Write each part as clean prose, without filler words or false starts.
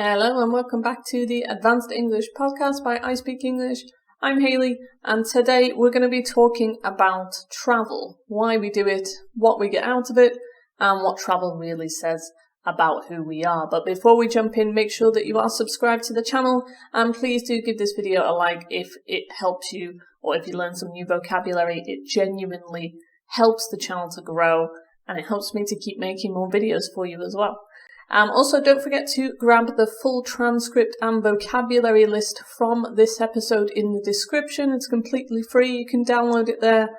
Hello and welcome back to the Advanced English podcast by I Speak English. I'm Hayley, and today we're going to be talking about travel, why we do it, what we get out of it, and what travel really says about who we are. But before we jump in, make sure that you are subscribed to the channel, and please do give this video a like if it helps you, or if you learn some new vocabulary. It genuinely helps the channel to grow, and it helps me to keep making more videos for you as well. Also, don't forget to grab the full transcript and vocabulary list from this episode in the description. It's completely free. You can download it there.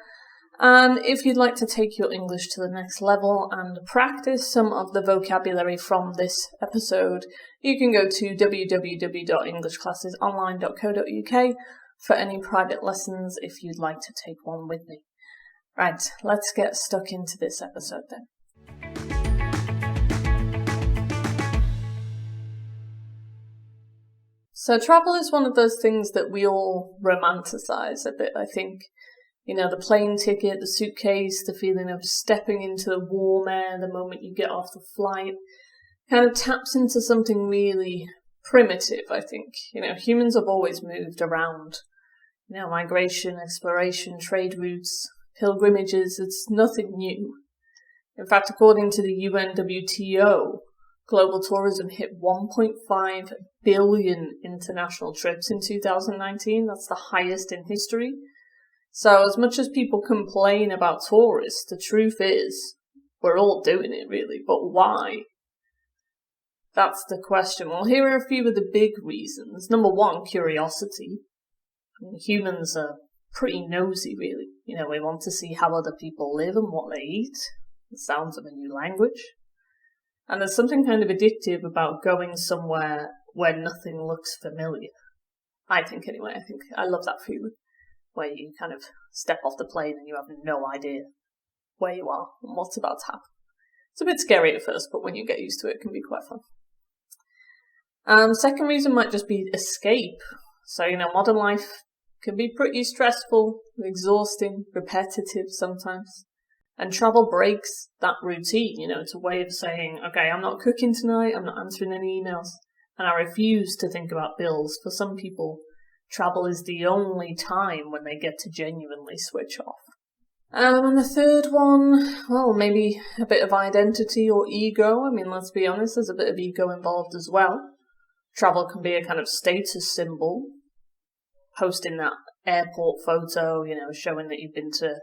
And if you'd like to take your English to the next level and practice some of the vocabulary from this episode, you can go to www.englishclassesonline.co.uk for any private lessons if you'd like to take one with me. Right, let's get stuck into this episode then. So travel is one of those things that we all romanticize a bit, I think. You know, the plane ticket, the suitcase, the feeling of stepping into the warm air the moment you get off the flight kind of taps into something really primitive, I think. You know, humans have always moved around. You know, migration, exploration, trade routes, pilgrimages, it's nothing new. In fact, according to the UNWTO, global tourism hit 1.5 billion international trips in 2019. That's the highest in history. So as much as people complain about tourists, the truth is we're all doing it really. But why? That's the question. Well, here are a few of the big reasons. Number one, curiosity. I mean, humans are pretty nosy really. You know, we want to see how other people live and what they eat, the sounds of a new language. And there's something kind of addictive about going somewhere where nothing looks familiar. I think anyway. I love that feeling where you kind of step off the plane and you have no idea where you are and what's about to happen. It's a bit scary at first, but when you get used to it, it can be quite fun. Second reason might just be escape. So, you know, modern life can be pretty stressful, exhausting, repetitive sometimes. And travel breaks that routine, you know, it's a way of saying, okay, I'm not cooking tonight, I'm not answering any emails, and I refuse to think about bills. For some people, travel is the only time when they get to genuinely switch off. And the third one, well, maybe a bit of identity or ego. I mean, let's be honest, there's a bit of ego involved as well. Travel can be a kind of status symbol. Posting that airport photo, you know, showing that you've been to,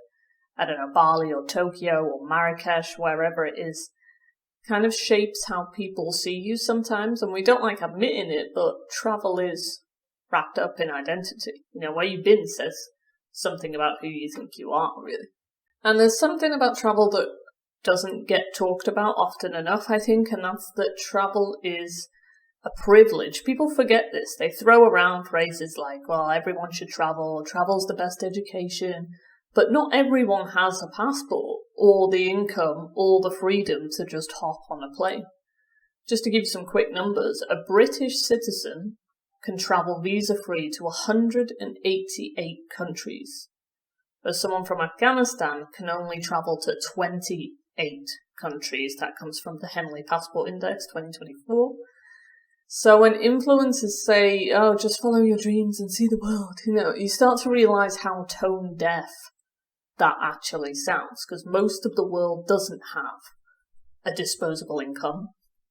I don't know, Bali or Tokyo or Marrakesh, wherever it is, kind of shapes how people see you sometimes. And we don't like admitting it, but travel is wrapped up in identity. You know, where you've been says something about who you think you are, really. And there's something about travel that doesn't get talked about often enough, I think, and that's that travel is a privilege. People forget this. They throw around phrases like, well, everyone should travel, travel's the best education. But not everyone has a passport, or the income, or the freedom to just hop on a plane. Just to give you some quick numbers, a British citizen can travel visa-free to 188 countries, but someone from Afghanistan can only travel to 28 countries. That comes from the Henley Passport Index 2024. So when influencers say, oh, just follow your dreams and see the world, you know, you start to realise how tone deaf that actually sounds, because most of the world doesn't have a disposable income,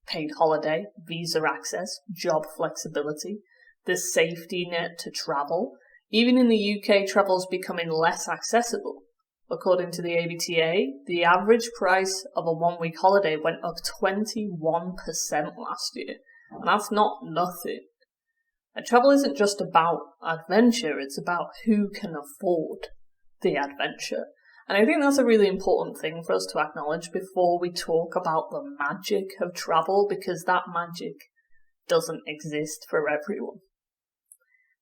paid holiday, visa access, job flexibility, the safety net to travel. Even in the UK, travel is becoming less accessible. According to the ABTA, the average price of a one-week holiday went up 21% last year, and that's not nothing. And travel isn't just about adventure, it's about who can afford the adventure. And I think that's a really important thing for us to acknowledge before we talk about the magic of travel, because that magic doesn't exist for everyone.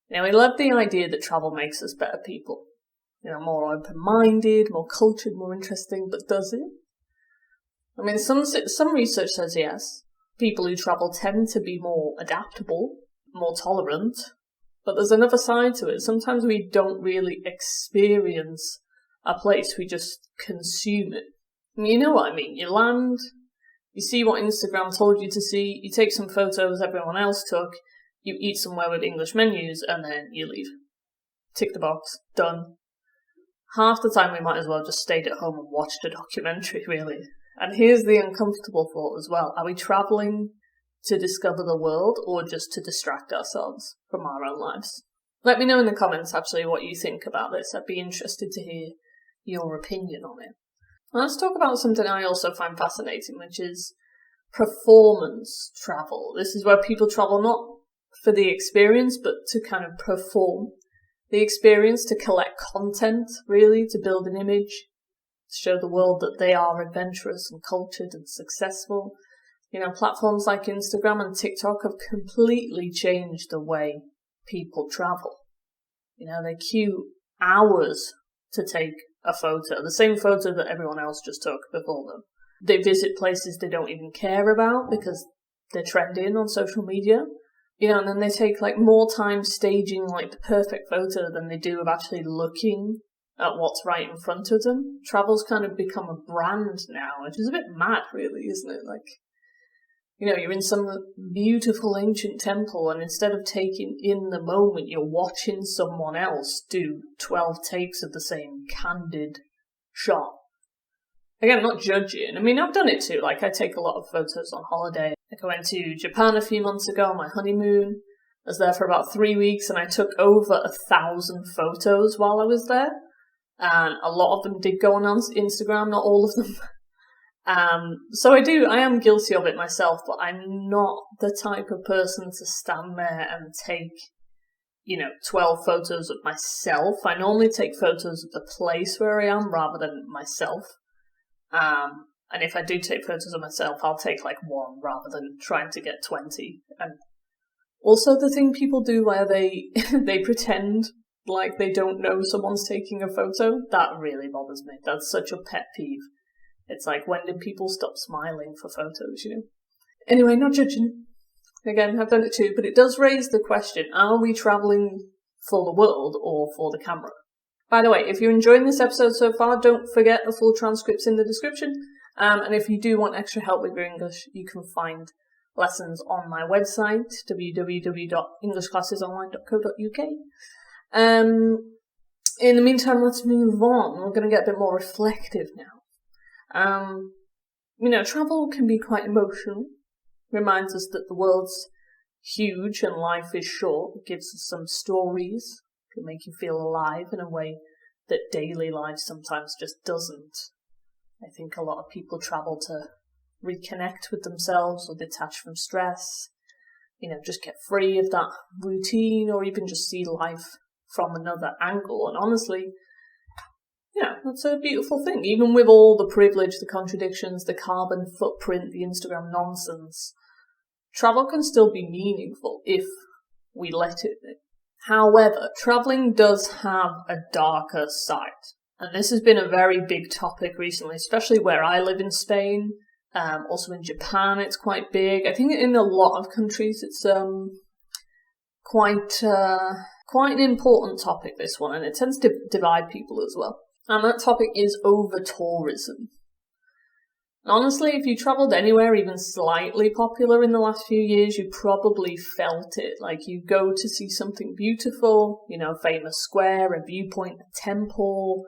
Now, we love the idea that travel makes us better people. You know, more open-minded, more cultured, more interesting, but does it? I mean, some research says yes. People who travel tend to be more adaptable, more tolerant, but there's another side to it. Sometimes we don't really experience a place, we just consume it. And you know what I mean? You land, You see what Instagram told you to see, you take some photos everyone else took, you eat somewhere with English menus, and then you leave. Tick the box, done. Half the time we might as well just stayed at home and watched a documentary, really. And here's the uncomfortable thought as well. Are we travelling to discover the world or just to distract ourselves from our own lives? Let me know in the comments, actually, what you think about this. I'd be interested to hear your opinion on it. Let's talk about something I also find fascinating, which is performance travel. This is where people travel not for the experience, but to kind of perform the experience, to collect content, really, to build an image, to show the world that they are adventurous and cultured and successful. You know, platforms like Instagram and TikTok have completely changed the way people travel. You know, they queue hours to take a photo, the same photo that everyone else just took before them. They visit places they don't even care about because they're trending on social media. You know, and then they take like more time staging like the perfect photo than they do of actually looking at what's right in front of them. Travel's kind of become a brand now, which is a bit mad, really, isn't it? Like, you know, you're in some beautiful ancient temple, and instead of taking in the moment, you're watching someone else do 12 takes of the same candid shot. Again, I'm not judging. I mean, I've done it too. Like, I take a lot of photos on holiday. Like, I went to Japan a few months ago on my honeymoon. I was there for about 3 weeks, and I took over 1,000 photos while I was there. And a lot of them did go on Instagram, not all of them. So I am guilty of it myself, but I'm not the type of person to stand there and take, 12 photos of myself. I normally take photos of the place where I am rather than myself. And if I do take photos of myself, I'll take like one rather than trying to get 20. And also the thing people do where they pretend like they don't know someone's taking a photo, that really bothers me. That's such a pet peeve. It's like, when did people stop smiling for photos, Anyway, not judging. Again, I've done it too, but it does raise the question, are we travelling for the world or for the camera? By the way, if you're enjoying this episode so far, don't forget the full transcript's in the description. And if you do want extra help with your English, you can find lessons on my website, www.englishclassesonline.co.uk. In the meantime, let's move on. We're going to get a bit more reflective now. Travel can be quite emotional. Reminds us that the world's huge and life is short. It gives us some stories. Can make you feel alive in a way that daily life sometimes just doesn't. I think a lot of people travel to reconnect with themselves or detach from stress, just get free of that routine, or even just see life from another angle. And honestly, that's a beautiful thing. Even with all the privilege, the contradictions, the carbon footprint, the Instagram nonsense, travel can still be meaningful if we let it be. However, travelling does have a darker side. And this has been a very big topic recently, especially where I live in Spain. Also in Japan, it's quite big. I think in a lot of countries, it's quite an important topic, this one, and it tends to divide people as well. And that topic is over-tourism. Honestly, if you travelled anywhere even slightly popular in the last few years, you probably felt it. Like, you go to see something beautiful, famous square, a viewpoint, a temple,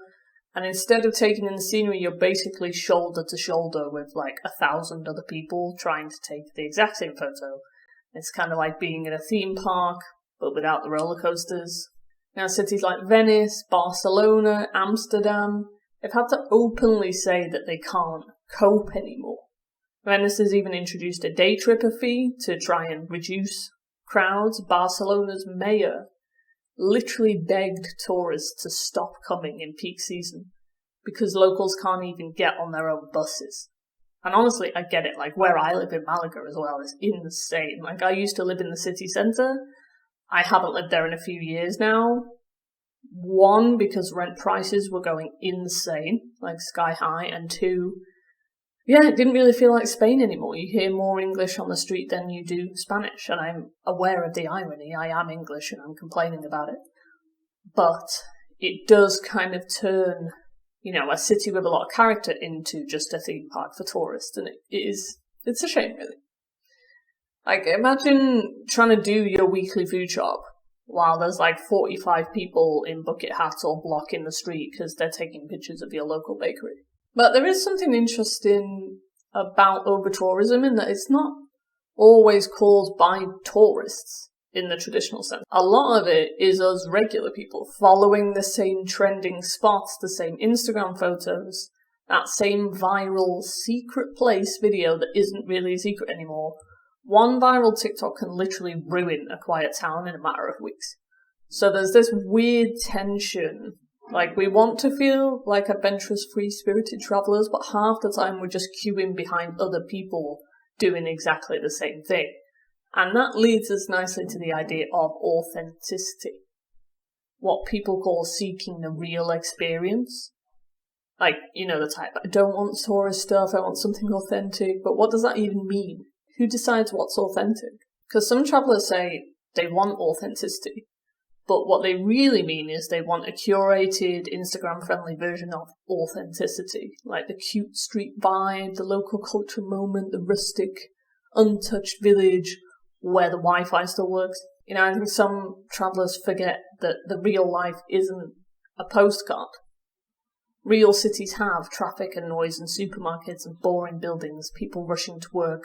and instead of taking in the scenery, you're basically shoulder to shoulder with like 1,000 other people trying to take the exact same photo. It's kind of like being in a theme park, but without the roller coasters. Now, cities like Venice, Barcelona, Amsterdam, they've had to openly say that they can't cope anymore. Venice has even introduced a day tripper fee to try and reduce crowds. Barcelona's mayor literally begged tourists to stop coming in peak season because locals can't even get on their own buses. And honestly, I get it. Like, where I live in Malaga as well is insane. Like, I used to live in the city centre. I haven't lived there in a few years now. One, because rent prices were going insane, like sky high, and two, it didn't really feel like Spain anymore. You hear more English on the street than you do Spanish, and I'm aware of the irony. I am English and I'm complaining about it. But it does kind of turn, a city with a lot of character into just a theme park for tourists, and it is It's a shame, really. Like, imagine trying to do your weekly food shop while there's like 45 people in bucket hats all blocking the street because they're taking pictures of your local bakery. But there is something interesting about over-tourism in that it's not always caused by tourists in the traditional sense. A lot of it is us regular people following the same trending spots, the same Instagram photos, that same viral secret place video that isn't really a secret anymore. One viral TikTok can literally ruin a quiet town in a matter of weeks. So there's this weird tension. Like, we want to feel like adventurous, free-spirited travellers, but half the time we're just queuing behind other people doing exactly the same thing. And that leads us nicely to the idea of authenticity. What people call seeking the real experience. Like, you know the type, I don't want tourist stuff, I want something authentic, but what does that even mean? Who decides what's authentic? Because some travellers say they want authenticity, but what they really mean is they want a curated, Instagram-friendly version of authenticity, like the cute street vibe, the local culture moment, the rustic, untouched village where the Wi-Fi still works. You know, I think some travellers forget that the real life isn't a postcard. Real cities have traffic and noise and supermarkets and boring buildings, people rushing to work.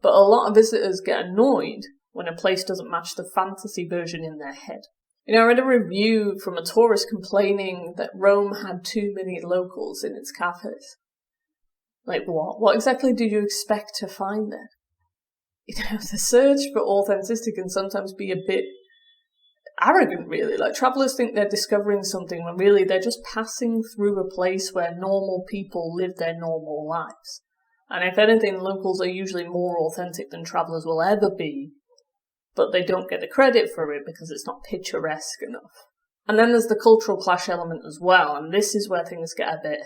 But a lot of visitors get annoyed when a place doesn't match the fantasy version in their head. You know, I read a review from a tourist complaining that Rome had too many locals in its cafes. Like, what? What exactly did you expect to find there? You know, the search for authenticity can sometimes be a bit arrogant, really. Like, travellers think they're discovering something when really they're just passing through a place where normal people live their normal lives. And if anything, locals are usually more authentic than travellers will ever be, but they don't get the credit for it because it's not picturesque enough. And then there's the cultural clash element as well, and this is where things get a bit,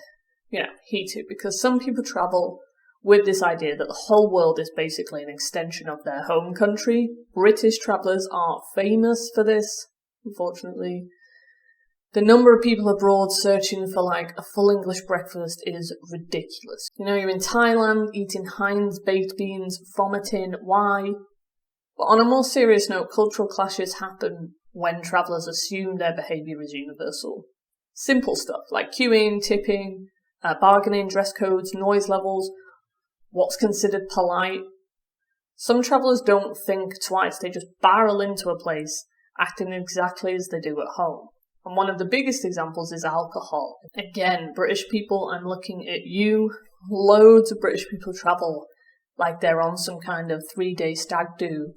heated, because some people travel with this idea that the whole world is basically an extension of their home country. British travellers are famous for this, unfortunately. The number of people abroad searching for like a full English breakfast is ridiculous. You know, you're in Thailand eating Heinz baked beans, vomiting, why? But on a more serious note, cultural clashes happen when travellers assume their behaviour is universal. Simple stuff like queuing, tipping, bargaining, dress codes, noise levels, what's considered polite. Some travellers don't think twice, they just barrel into a place, acting exactly as they do at home. And one of the biggest examples is alcohol. Again, British people, I'm looking at you. Loads of British people travel like they're on some kind of 3-day stag do.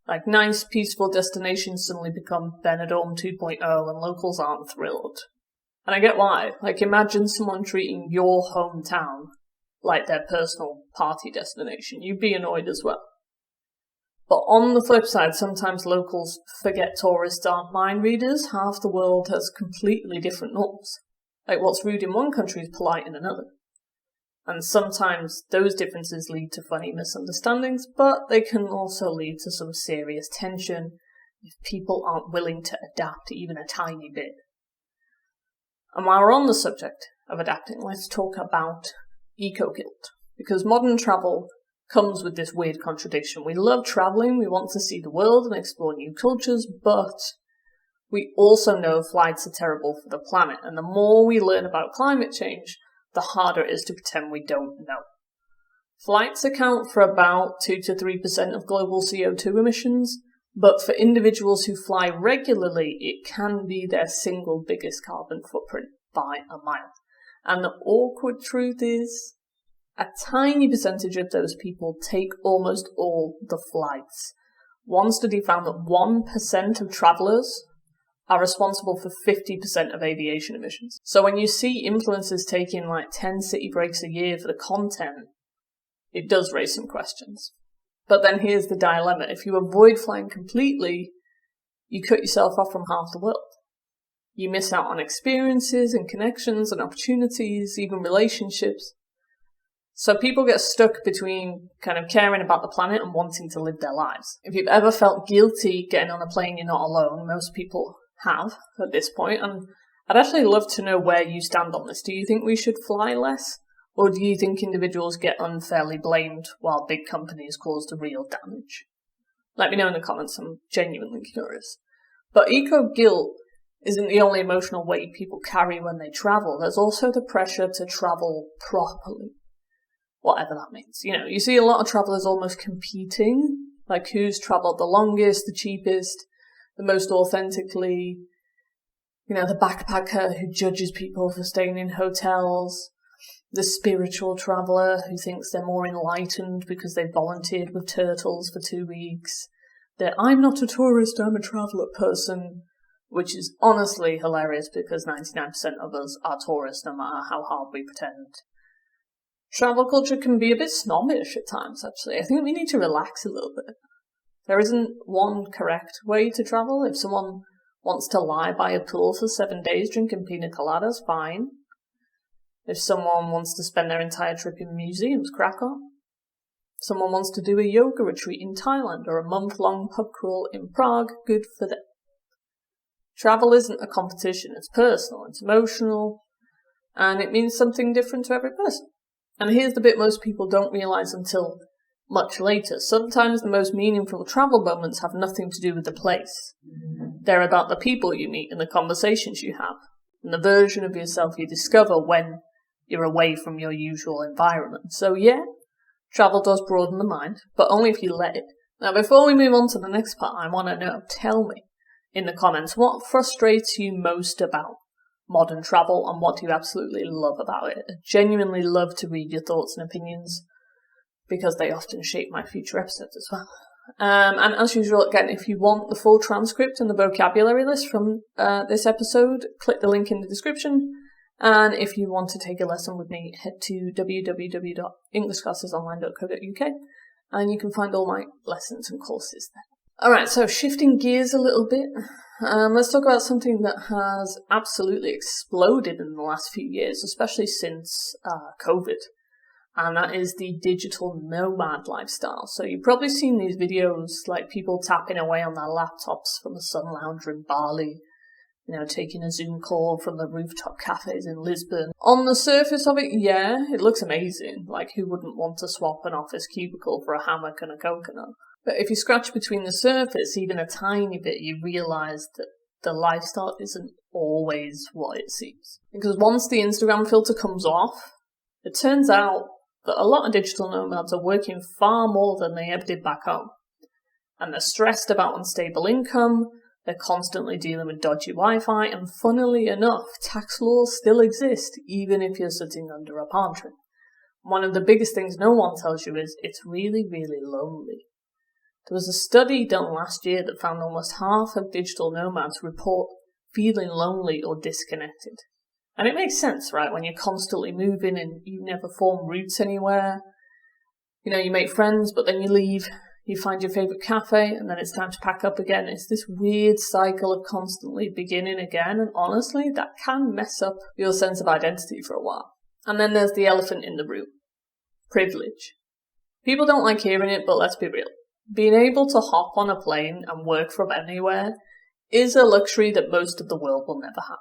Like nice, peaceful destinations suddenly become Benidorm 2.0 and locals aren't thrilled. And I get why. Like, imagine someone treating your hometown like their personal party destination. You'd be annoyed as well. But on the flip side, sometimes locals forget tourists aren't mind readers. Half the world has completely different norms. Like, what's rude in one country is polite in another. And sometimes those differences lead to funny misunderstandings, but they can also lead to some serious tension if people aren't willing to adapt even a tiny bit. And while we're on the subject of adapting, let's talk about eco-guilt. Because modern travel comes with this weird contradiction. We love travelling, we want to see the world and explore new cultures, but we also know flights are terrible for the planet, and the more we learn about climate change, the harder it is to pretend we don't know. Flights account for about 2 to 3% of global CO2 emissions, but for individuals who fly regularly, it can be their single biggest carbon footprint by a mile. And the awkward truth is, a tiny percentage of those people take almost all the flights. One study found that 1% of travellers are responsible for 50% of aviation emissions. So when you see influencers taking like 10 city breaks a year for the content, it does raise some questions. But then here's the dilemma. If you avoid flying completely, you cut yourself off from half the world. You miss out on experiences and connections and opportunities, even relationships. So people get stuck between kind of caring about the planet and wanting to live their lives. If you've ever felt guilty getting on a plane, you're not alone. Most people have at this point. And I'd actually love to know where you stand on this. Do you think we should fly less? Or do you think individuals get unfairly blamed while big companies cause the real damage? Let me know in the comments, I'm genuinely curious. But eco-guilt isn't the only emotional weight people carry when they travel. There's also the pressure to travel properly, whatever that means. You see a lot of travellers almost competing, like who's travelled the longest, the cheapest, the most authentically. The backpacker who judges people for staying in hotels, the spiritual traveller who thinks they're more enlightened because they volunteered with turtles for 2 weeks, the I'm not a tourist, I'm a traveller person, which is honestly hilarious because 99% of us are tourists no matter how hard we pretend. Travel culture can be a bit snobbish at times, actually. I think we need to relax a little bit. There isn't one correct way to travel. If someone wants to lie by a pool for 7 days drinking pina coladas, fine. If someone wants to spend their entire trip in museums, crack on. If someone wants to do a yoga retreat in Thailand or a month-long pub crawl in Prague, good for them. Travel isn't a competition, it's personal, it's emotional, and it means something different to every person. And here's the bit most people don't realise until much later. Sometimes the most meaningful travel moments have nothing to do with the place. They're about the people you meet and the conversations you have, and the version of yourself you discover when you're away from your usual environment. So yeah, travel does broaden the mind, but only if you let it. Now before we move on to the next part, I want to know, tell me in the comments, what frustrates you most about modern travel and what do you absolutely love about it? I genuinely love to read your thoughts and opinions because they often shape my future episodes as well. And as usual, again, if you want the full transcript and the vocabulary list from this episode, click the link in the description. And if you want to take a lesson with me, head to www.englishclassesonline.co.uk and you can find all my lessons and courses there. Alright, so shifting gears a little bit, let's talk about something that has absolutely exploded in the last few years, especially since COVID. And that is the digital nomad lifestyle. So you've probably seen these videos, like people tapping away on their laptops from a sun lounger in Bali, taking a Zoom call from the rooftop cafes in Lisbon. On the surface of it, yeah, it looks amazing. Like, who wouldn't want to swap an office cubicle for a hammock and a coconut? But if you scratch between the surface even a tiny bit, you realise that the lifestyle isn't always what it seems. Because once the Instagram filter comes off, it turns out that a lot of digital nomads are working far more than they ever did back home. And they're stressed about unstable income, they're constantly dealing with dodgy Wi-Fi, and funnily enough, tax laws still exist even if you're sitting under a palm tree. One of the biggest things no one tells you is it's really, really lonely. There was a study done last year that found almost half of digital nomads report feeling lonely or disconnected. And it makes sense, right? When you're constantly moving and you never form roots anywhere. You make friends, but then you leave, you find your favourite cafe, and then it's time to pack up again. It's this weird cycle of constantly beginning again, and honestly, that can mess up your sense of identity for a while. And then there's the elephant in the room. Privilege. People don't like hearing it, but let's be real. Being able to hop on a plane and work from anywhere is a luxury that most of the world will never have.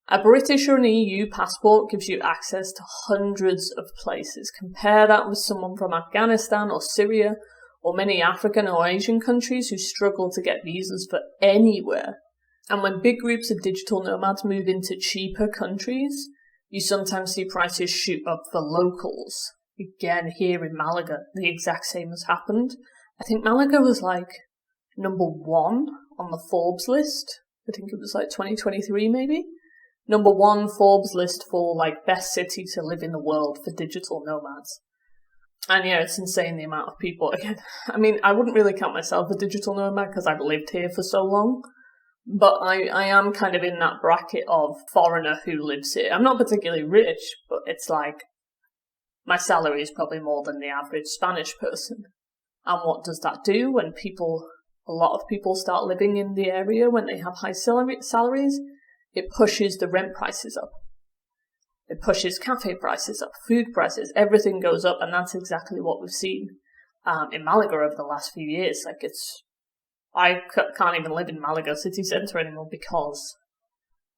A British or an EU passport gives you access to hundreds of places. Compare that with someone from Afghanistan or Syria or many African or Asian countries who struggle to get visas for anywhere. And when big groups of digital nomads move into cheaper countries, you sometimes see prices shoot up for locals. Again, here in Malaga, the exact same has happened. I think Malaga was number 1 on the Forbes list. I think it was 2023 maybe. Number 1 Forbes list for best city to live in the world for digital nomads. And yeah, it's insane the amount of people. Again, I mean, I wouldn't really count myself a digital nomad because I've lived here for so long. But I am kind of in that bracket of foreigner who lives here. I'm not particularly rich, but it's my salary is probably more than the average Spanish person. And what does that do when a lot of people start living in the area when they have high salaries? It pushes the rent prices up. It pushes cafe prices up, food prices, everything goes up, and that's exactly what we've seen in Malaga over the last few years. I can't even live in Malaga city centre anymore because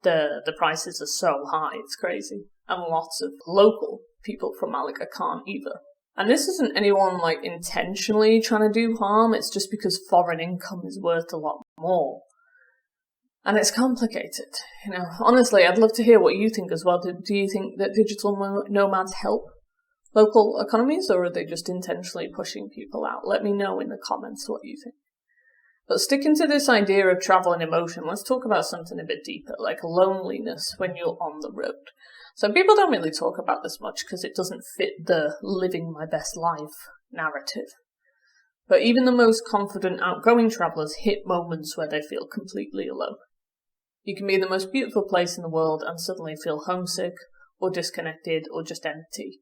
the prices are so high, it's crazy. And lots of local people from Malaga can't either. And this isn't anyone like intentionally trying to do harm, it's just because foreign income is worth a lot more. And it's complicated, Honestly, I'd love to hear what you think as well. Do you think that digital nomads help local economies, or are they just intentionally pushing people out? Let me know in the comments what you think. But sticking to this idea of travel and emotion, let's talk about something a bit deeper, like loneliness when you're on the road. So people don't really talk about this much because it doesn't fit the living my best life narrative. But even the most confident, outgoing travellers hit moments where they feel completely alone. You can be in the most beautiful place in the world and suddenly feel homesick or disconnected or just empty.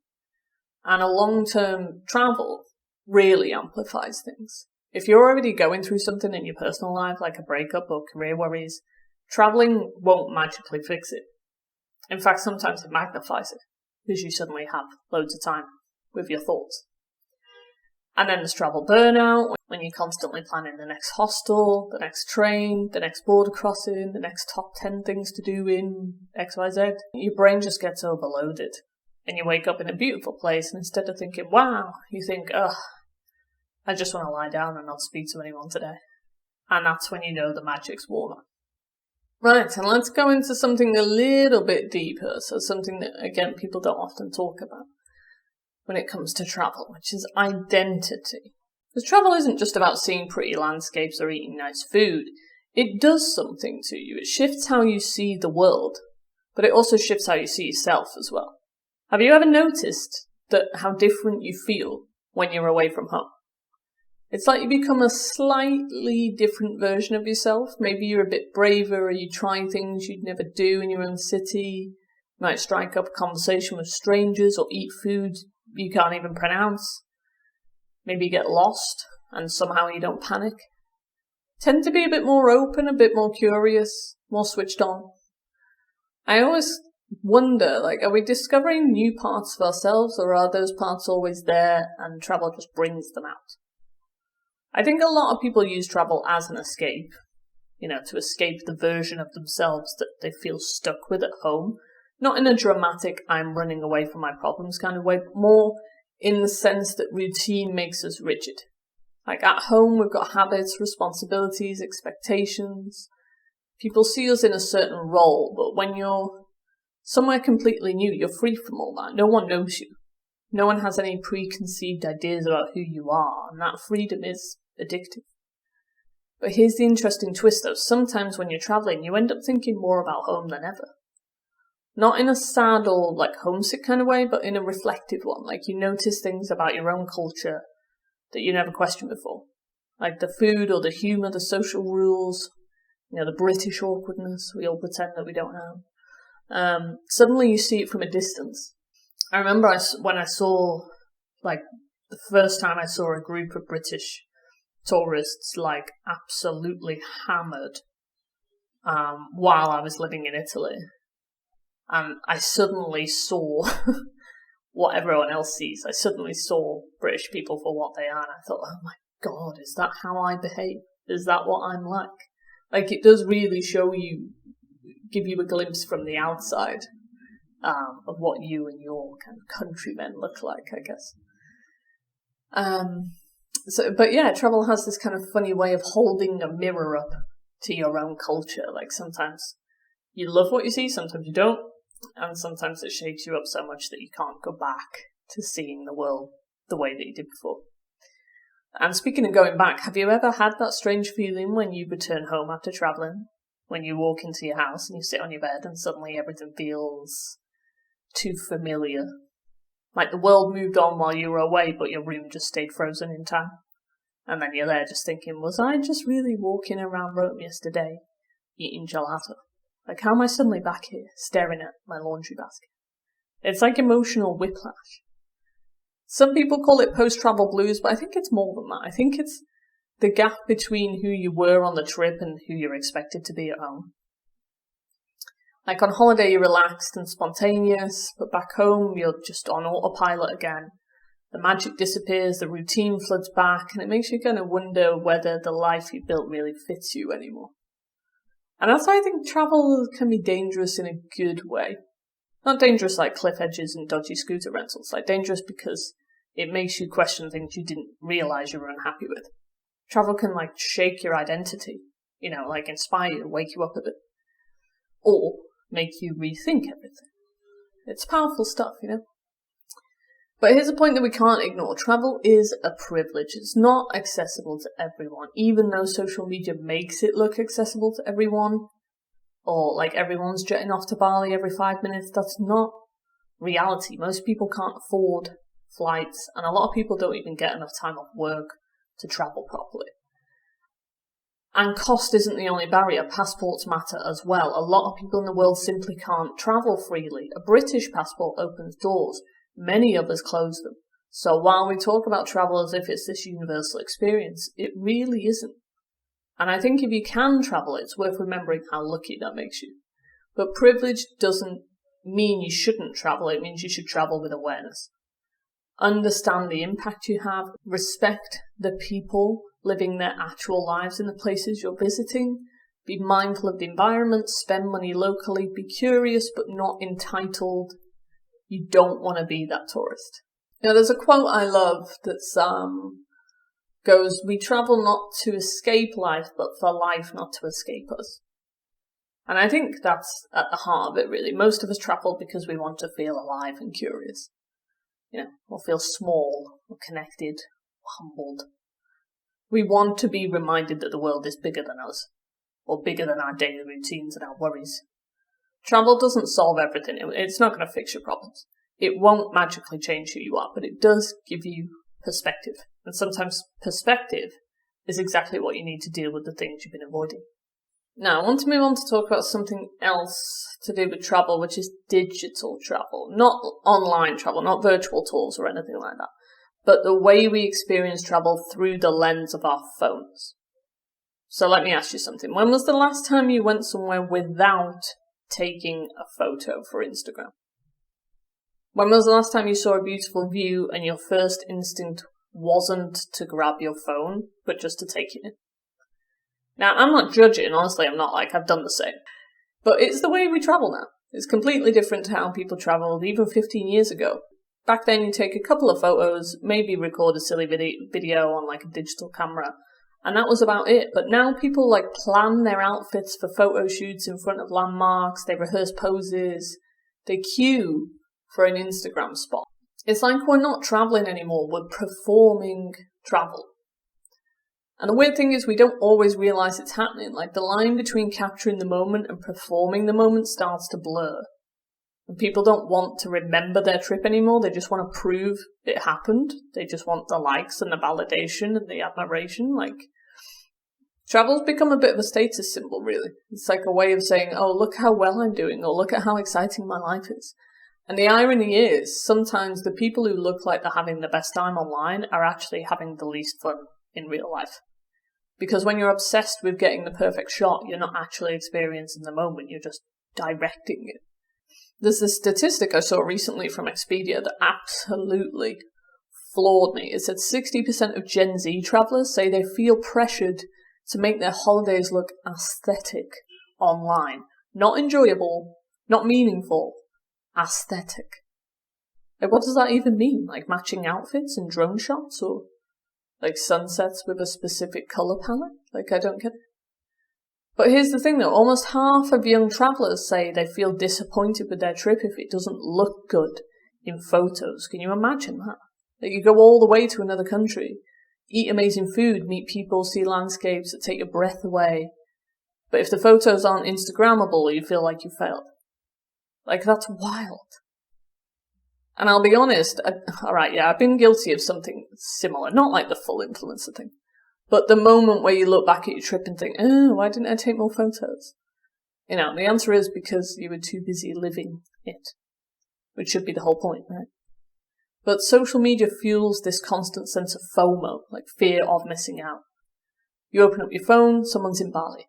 And a long-term travel really amplifies things. If you're already going through something in your personal life, like a breakup or career worries, travelling won't magically fix it. In fact, sometimes it magnifies it, because you suddenly have loads of time with your thoughts. And then there's travel burnout, when you're constantly planning the next hostel, the next train, the next border crossing, the next top 10 things to do in XYZ. Your brain just gets overloaded. And you wake up in a beautiful place, and instead of thinking, wow, you think, I just want to lie down and not speak to anyone today. And that's when you know the magic's worn off. Right, and let's go into something a little bit deeper, so something that, again, people don't often talk about when it comes to travel, which is identity. Because travel isn't just about seeing pretty landscapes or eating nice food. It does something to you. It shifts how you see the world, but it also shifts how you see yourself as well. Have you ever noticed how different you feel when you're away from home? It's like you become a slightly different version of yourself. Maybe you're a bit braver, or you try things you'd never do in your own city. You might strike up a conversation with strangers or eat food you can't even pronounce. Maybe you get lost and somehow you don't panic. Tend to be a bit more open, a bit more curious, more switched on. I always wonder, are we discovering new parts of ourselves, or are those parts always there and travel just brings them out? I think a lot of people use travel as an escape, to escape the version of themselves that they feel stuck with at home. Not in a dramatic, I'm running away from my problems kind of way, but more in the sense that routine makes us rigid. Like at home, we've got habits, responsibilities, expectations. People see us in a certain role, but when you're somewhere completely new, you're free from all that. No one knows you. No one has any preconceived ideas about who you are, and that freedom is addictive. But here's the interesting twist though. Sometimes when you're travelling, you end up thinking more about home than ever. Not in a sad or homesick kind of way, but in a reflective one. You notice things about your own culture that you never questioned before. Like the food or the humour, the social rules, the British awkwardness we all pretend that we don't have. Suddenly you see it from a distance. I remember when I saw, the first time I saw a group of British tourists, absolutely hammered, while I was living in Italy. And I suddenly saw what everyone else sees. I suddenly saw British people for what they are, and I thought, oh my God, is that how I behave? Is that what I'm like? It does really give you a glimpse from the outside of what you and your kind of countrymen look like, I guess. But yeah, travel has this kind of funny way of holding a mirror up to your own culture. Sometimes you love what you see, sometimes you don't, and sometimes it shakes you up so much that you can't go back to seeing the world the way that you did before. And speaking of going back, have you ever had that strange feeling when you return home after travelling? When you walk into your house and you sit on your bed and suddenly everything feels too familiar. Like the world moved on while you were away, but your room just stayed frozen in time. And then you're there just thinking, was I just really walking around Rome yesterday, eating gelato? How am I suddenly back here, staring at my laundry basket? It's like emotional whiplash. Some people call it post-travel blues, but I think it's more than that. I think it's the gap between who you were on the trip and who you're expected to be at home. On holiday, you're relaxed and spontaneous, but back home, you're just on autopilot again. The magic disappears, the routine floods back, and it makes you kind of wonder whether the life you built really fits you anymore. And that's why I think travel can be dangerous in a good way. Not dangerous like cliff edges and dodgy scooter rentals, like dangerous because it makes you question things you didn't realise you were unhappy with. Travel can like shake your identity, like inspire you, wake you up a bit. Or make you rethink everything. It's powerful stuff, But here's a point that we can't ignore. Travel is a privilege. It's not accessible to everyone, even though social media makes it look accessible to everyone. Or like everyone's jetting off to Bali every 5 minutes. That's not reality. Most people can't afford flights, and a lot of people don't even get enough time off work to travel properly. And cost isn't the only barrier. Passports matter as well. A lot of people in the world simply can't travel freely. A British passport opens doors. Many others close them. So while we talk about travel as if it's this universal experience, it really isn't. And I think if you can travel, it's worth remembering how lucky that makes you. But privilege doesn't mean you shouldn't travel. It means you should travel with awareness. Understand the impact you have. Respect the people living their actual lives in the places you're visiting. Be mindful of the environment. Spend money locally. Be curious but not entitled. You don't want to be that tourist. There's a quote I love that's goes, "We travel not to escape life, but for life not to escape us." And I think that's at the heart of it, really. Most of us travel because we want to feel alive and curious. Or feel small, or connected, or humbled. We want to be reminded that the world is bigger than us, or bigger than our daily routines and our worries. Travel doesn't solve everything. It's not going to fix your problems. It won't magically change who you are, but it does give you perspective. And sometimes perspective is exactly what you need to deal with the things you've been avoiding. Now, I want to move on to talk about something else to do with travel, which is digital travel. Not online travel, not virtual tours or anything like that, but the way we experience travel through the lens of our phones. So let me ask you something. When was the last time you went somewhere without taking a photo for Instagram? When was the last time you saw a beautiful view and your first instinct wasn't to grab your phone, but just to take it in? Now, I'm not judging, honestly, I'm not. I've done the same. But it's the way we travel now. It's completely different to how people travelled even 15 years ago. Back then, you take a couple of photos, maybe record a silly video on a digital camera, and that was about it. But now people plan their outfits for photo shoots in front of landmarks, they rehearse poses, they queue for an Instagram spot. It's like we're not travelling anymore, we're performing travel. And the weird thing is we don't always realise it's happening. The line between capturing the moment and performing the moment starts to blur. And people don't want to remember their trip anymore, they just want to prove it happened. They just want the likes and the validation and the admiration. Travel's become a bit of a status symbol, really. It's like a way of saying, oh, look how well I'm doing, or look at how exciting my life is. And the irony is, sometimes the people who look like they're having the best time online are actually having the least fun in real life. Because when you're obsessed with getting the perfect shot, you're not actually experiencing the moment, you're just directing it. There's this statistic I saw recently from Expedia that absolutely floored me. It said 60% of Gen Z travellers say they feel pressured to make their holidays look aesthetic online. Not enjoyable, not meaningful, aesthetic. What does that even mean? Matching outfits and drone shots, or sunsets with a specific colour palette? I don't get it. But here's the thing though, almost half of young travellers say they feel disappointed with their trip if it doesn't look good in photos. Can you imagine that? You go all the way to another country, eat amazing food, meet people, see landscapes that take your breath away. But if the photos aren't Instagrammable, you feel like you failed. That's wild. And I'll be honest, I've been guilty of something similar. Not the full influencer thing. But the moment where you look back at your trip and think, oh, why didn't I take more photos? The answer is because you were too busy living it. Which should be the whole point, right? But social media fuels this constant sense of FOMO, fear of missing out. You open up your phone, someone's in Bali.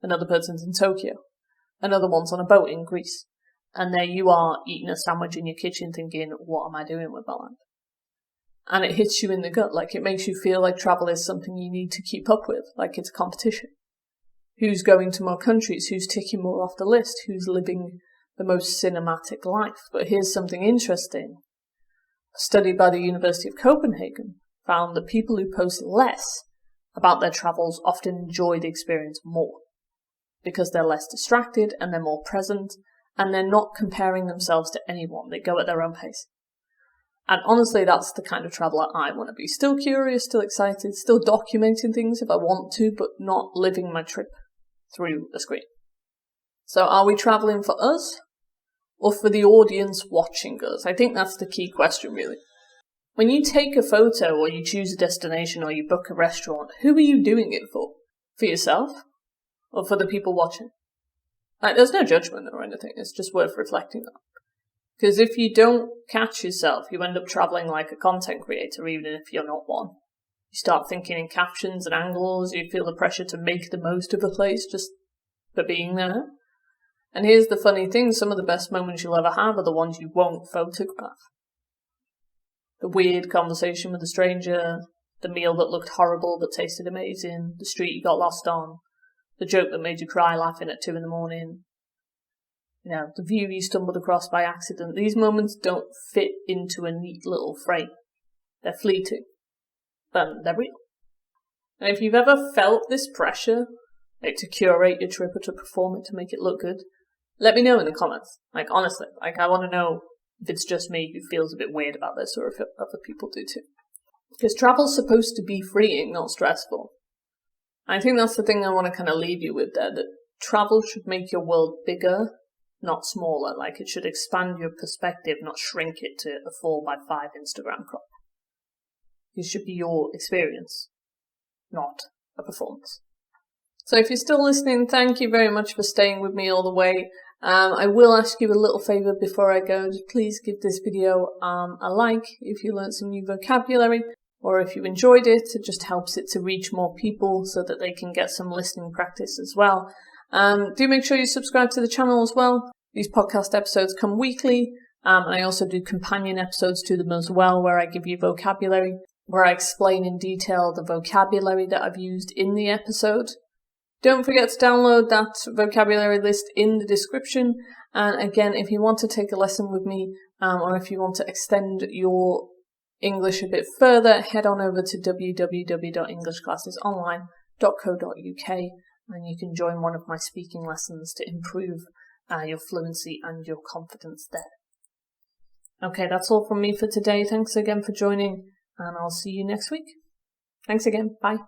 Another person's in Tokyo. Another one's on a boat in Greece. And there you are, eating a sandwich in your kitchen thinking, what am I doing with my life? And it hits you in the gut, it makes you feel like travel is something you need to keep up with, it's a competition. Who's going to more countries? Who's ticking more off the list? Who's living the most cinematic life. But here's something interesting. A study by the University of Copenhagen found that people who post less about their travels often enjoy the experience more, because they're less distracted and they're more present, and they're not comparing themselves to anyone. They go at their own pace. And honestly, that's the kind of traveller I want to be. Still curious, still excited, still documenting things if I want to, but not living my trip through a screen. So are we travelling for us or for the audience watching us? I think that's the key question, really. When you take a photo or you choose a destination or you book a restaurant, who are you doing it for? For yourself or for the people watching? Like, there's no judgment or anything. It's just worth reflecting on. Because if you don't catch yourself, you end up travelling like a content creator, even if you're not one. You start thinking in captions and angles, you feel the pressure to make the most of a place just for being there. And here's the funny thing, some of the best moments you'll ever have are the ones you won't photograph. The weird conversation with a stranger, the meal that looked horrible but tasted amazing, the street you got lost on, the joke that made you cry laughing at 2 a.m, the view you stumbled across by accident. These moments don't fit into a neat little frame. They're fleeting, but they're real. And if you've ever felt this pressure, like to curate your trip or to perform it to make it look good, let me know in the comments. Like, honestly, I want to know if it's just me who feels a bit weird about this or if other people do too. Because travel's supposed to be freeing, not stressful. I think that's the thing I want to kind of leave you with there, that travel should make your world bigger, not smaller. Like, it should expand your perspective, not shrink it to a 4x5 Instagram crop. It should be your experience, not a performance. So if you're still listening, thank you very much for staying with me all the way. I will ask you a little favour before I go. Just please give this video a like if you learned some new vocabulary, or if you enjoyed it. It just helps it to reach more people so that they can get some listening practice as well. Do make sure you subscribe to the channel as well. These podcast episodes come weekly. I also do companion episodes to them as well, where I give you vocabulary, where I explain in detail the vocabulary that I've used in the episode. Don't forget to download that vocabulary list in the description. And again, if you want to take a lesson with me, or if you want to extend your English a bit further, head on over to www.englishclassesonline.co.uk and you can join one of my speaking lessons to improve your fluency and your confidence there. Okay, that's all from me for today. Thanks again for joining, and I'll see you next week. Thanks again. Bye.